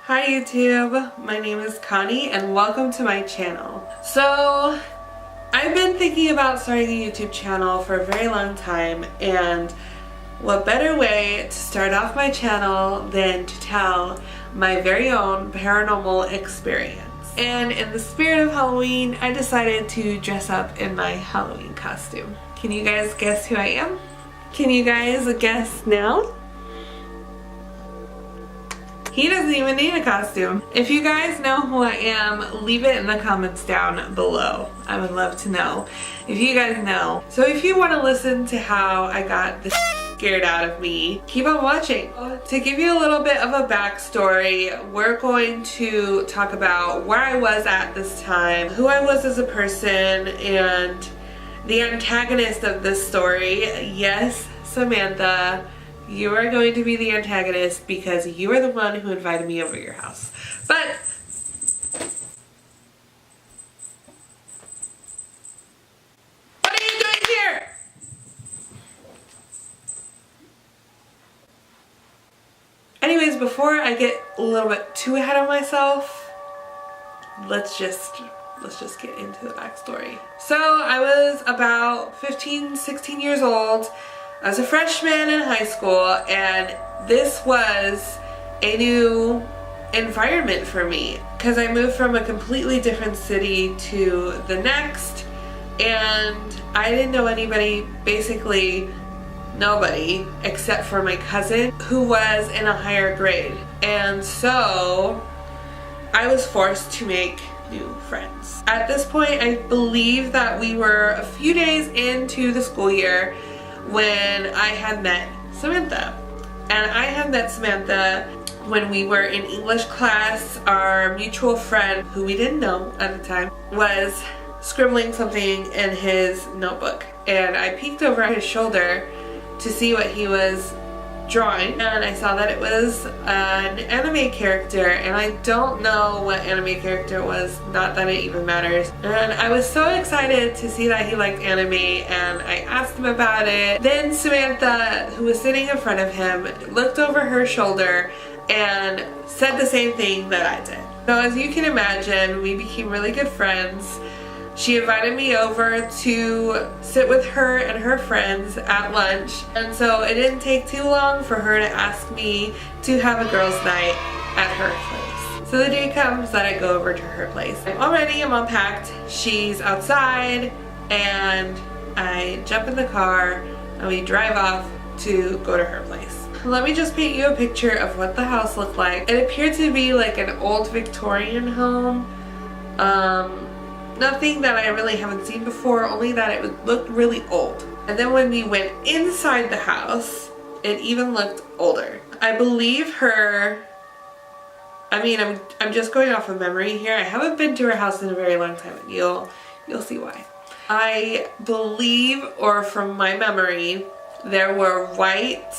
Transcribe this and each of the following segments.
Hi YouTube, my name is Connie and welcome to my channel. So I've been thinking about starting a YouTube channel for a very long time, and what better way to start off my channel than to tell my very own paranormal experience. And in the spirit of Halloween, I decided to dress up in my Halloween costume. Can you guys guess who I am? Can you guys guess now? He doesn't even need a costume. If you guys know who I am, leave it in the comments down below. I would love to know if you guys know. So if you want to listen to how I got this scared out of me, keep on watching. To give you a little bit of a backstory, we're going to talk about where I was at this time, who I was as a person, and the antagonist of this story. Yes, Samantha. You are going to be the antagonist because you are the one who invited me over your house. But what are you doing here? Anyways, before I get a little bit too ahead of myself, let's just get into the backstory. So I was about 15, 16 years old. I was a freshman in high school, and this was a new environment for me because I moved from a completely different city to the next, and I didn't know anybody, basically nobody, except for my cousin who was in a higher grade. And so I was forced to make new friends. At this point, I believe that we were a few days into the school year when I had met Samantha. And I had met Samantha when we were in English class. Our mutual friend, who we didn't know at the time, was scribbling something in his notebook. And I peeked over his shoulder to see what he was drawing, and I saw that it was an anime character, and I don't know what anime character it was, not that it even matters. And I was so excited to see that he liked anime, and I asked him about it. Then Samantha, who was sitting in front of him, looked over her shoulder and said the same thing that I did. So as you can imagine, we became really good friends. She invited me over to sit with her and her friends at lunch, and so it didn't take too long for her to ask me to have a girls' night at her place. So the day comes that I go over to her place. I'm unpacked, she's outside, and I jump in the car and we drive off to go to her place. Let me just paint you a picture of what the house looked like. It appeared to be like an old Victorian home. Nothing that I really haven't seen before, only that it looked really old. And then when we went inside the house, it even looked older. I believe her, I'm just going off of memory here. I haven't been to her house in a very long time, and you'll see why. I believe, or from my memory, there were white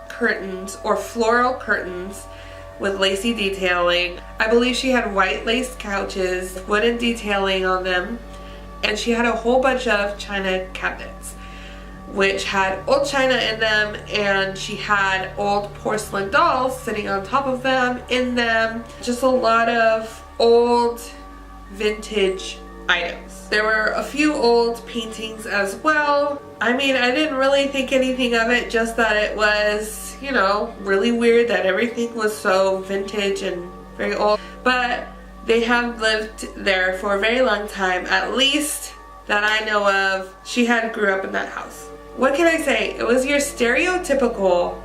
curtains or floral curtains with lacy detailing. I believe she had white lace couches, wooden detailing on them, and she had a whole bunch of china cabinets which had old china in them, and she had old porcelain dolls sitting on top of them, in them. Just a lot of old vintage items. There were a few old paintings as well. I didn't really think anything of it, just that it was, you know, really weird that everything was so vintage and very old. But they have lived there for a very long time, at least that I know of. She grew up in that house. What can I say? It was your stereotypical,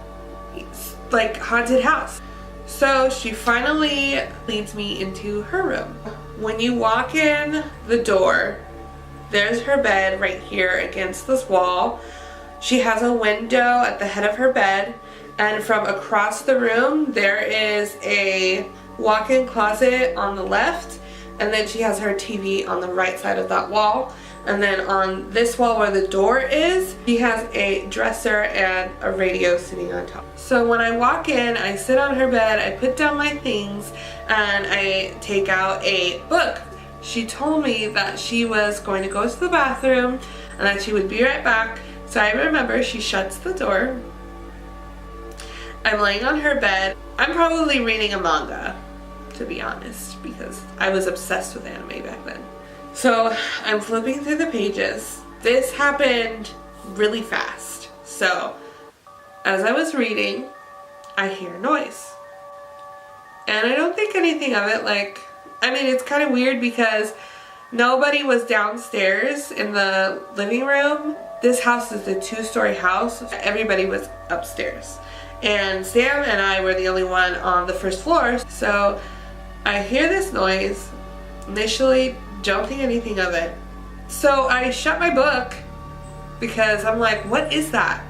like, haunted house. So she finally leads me into her room. When you walk in the door, there's her bed right here against this wall. She has a window at the head of her bed, and from across the room there is a walk-in closet on the left, and then she has her TV on the right side of that wall. And then on this wall where the door is, she has a dresser and a radio sitting on top. So when I walk in, I sit on her bed, I put down my things, and I take out a book. She told me that she was going to go to the bathroom and that she would be right back. So I remember she shuts the door. I'm laying on her bed. I'm probably reading a manga. to be honest, because I was obsessed with anime back then. So I'm flipping through the pages. This happened really fast. So as I was reading, I hear a noise. And I don't think anything of it. Like, I mean, it's kind of weird because nobody was downstairs in the living room. This house is a 2-story house. Everybody was upstairs. And Sam and I were the only one on the first floor. So I hear this noise. Initially, don't think anything of it. So I shut my book because I'm like, what is that?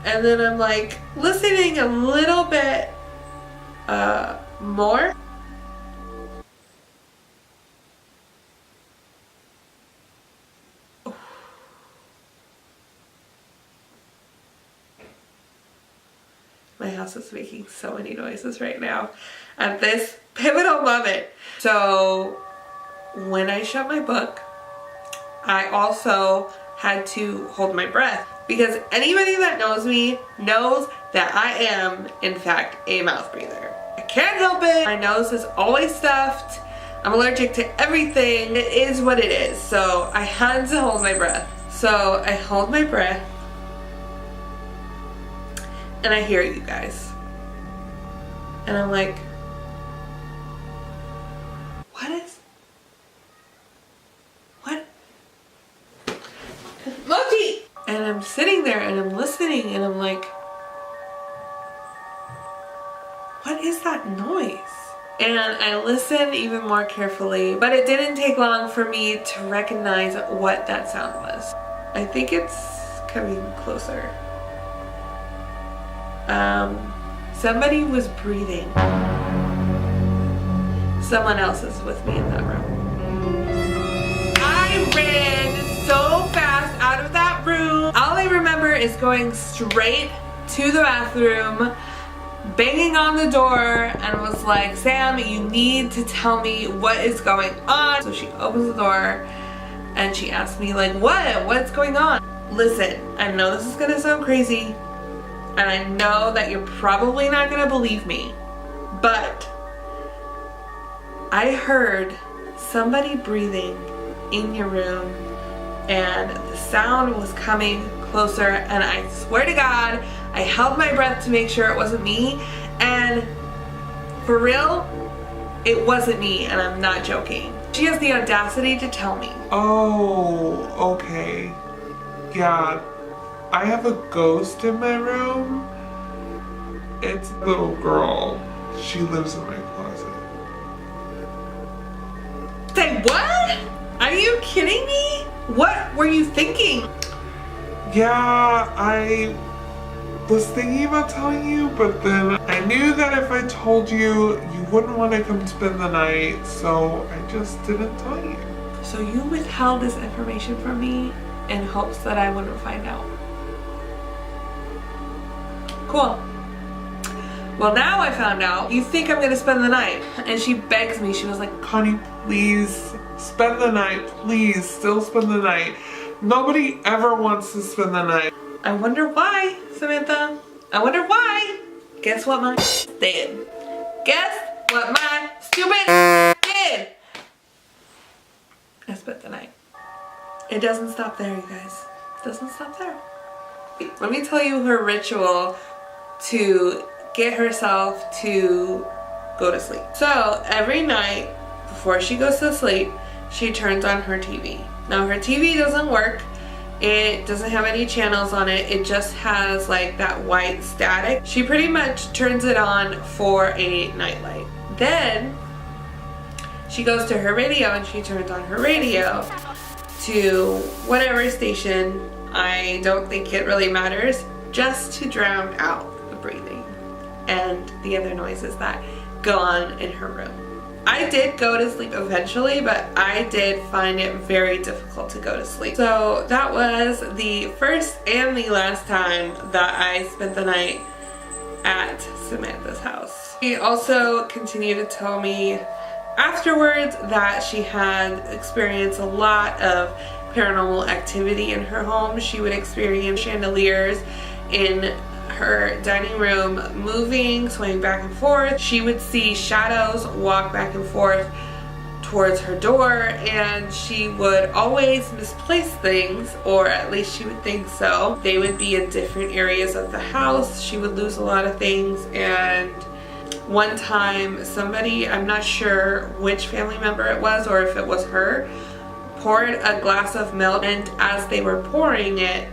And then I'm like listening a little bit more. My house is making so many noises right now at this pivotal moment. So when I shut my book, I also had to hold my breath, because anybody that knows me knows that I am, in fact, a mouth breather. I can't help it. My nose is always stuffed. I'm allergic to everything. It is what it is. So I had to hold my breath. So I hold my breath. And I hear you guys. And I'm like, what? Mochi! And I'm sitting there and I'm listening and I'm like, what is that noise? And I listened even more carefully, but it didn't take long for me to recognize what that sound was. I think it's coming closer. Somebody was breathing. Someone else is with me in that room. I ran so fast out of that room. All I remember is going straight to the bathroom, banging on the door, and was like, Sam, you need to tell me what is going on. So she opens the door and she asks me, like, what's going on? Listen, I know this is gonna sound crazy, and I know that you're probably not gonna believe me, but I heard somebody breathing in your room, and the sound was coming closer, and I swear to God, I held my breath to make sure it wasn't me, and for real, it wasn't me, and I'm not joking. She has the audacity to tell me. Oh, okay. Yeah, I have a ghost in my room. It's a little girl. She lives in my closet. Say what? Are you kidding me? What were you thinking? Yeah, I was thinking about telling you, but then I knew that if I told you, you wouldn't want to come spend the night, so I just didn't tell you. So you withheld this information from me in hopes that I wouldn't find out. Cool. Well, now I found out. You think I'm gonna spend the night. And she begs me. She was like, Connie, please spend the night. Please still spend the night. Nobody ever wants to spend the night. I wonder why, Samantha. I wonder why. Guess what my did? Guess what my stupid did? I spent the night. It doesn't stop there, you guys. It doesn't stop there. Let me tell you her ritual to get herself to go to sleep. So every night before she goes to sleep, she turns on her TV. Now her TV doesn't work. It doesn't have any channels on it. It just has like that white static. She pretty much turns it on for a nightlight. Then she goes to her radio and she turns on her radio to whatever station. I don't think it really matters, just to drown out the breathing and the other noises that go on in her room. I did go to sleep eventually, but I did find it very difficult to go to sleep. So that was the first and the last time that I spent the night at Samantha's house. She also continued to tell me afterwards that she had experienced a lot of paranormal activity in her home. She would experience chandeliers in her dining room moving, swaying back and forth. She would see shadows walk back and forth towards her door, and she would always misplace things, or at least she would think so. They would be in different areas of the house. She would lose a lot of things, and one time somebody, I'm not sure which family member it was or if it was her, poured a glass of milk, and as they were pouring it,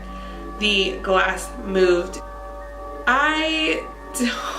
the glass moved. I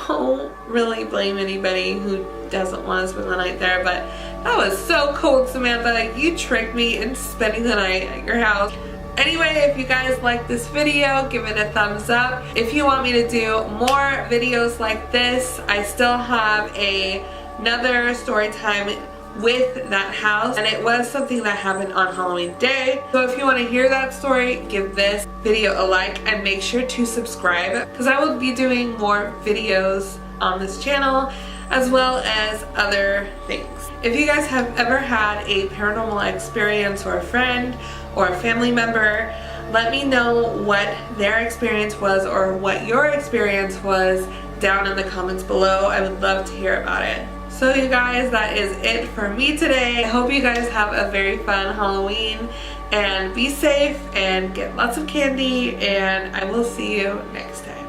don't really blame anybody who doesn't want to spend the night there, but that was so cold, Samantha. You tricked me into spending the night at your house. Anyway, if you guys like this video, give it a thumbs up. If you want me to do more videos like this, I still have another story time with that house, and it was something that happened on Halloween day. So if you want to hear that story, give this video a like and make sure to subscribe, because I will be doing more videos on this channel as well as other things. If you guys have ever had a paranormal experience, or a friend or a family member, let me know what their experience was or what your experience was down in the comments below. I would love to hear about it. So you guys, that is it for me today. I hope you guys have a very fun Halloween, and be safe and get lots of candy, and I will see you next time.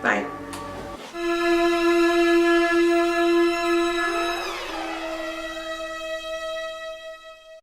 Bye.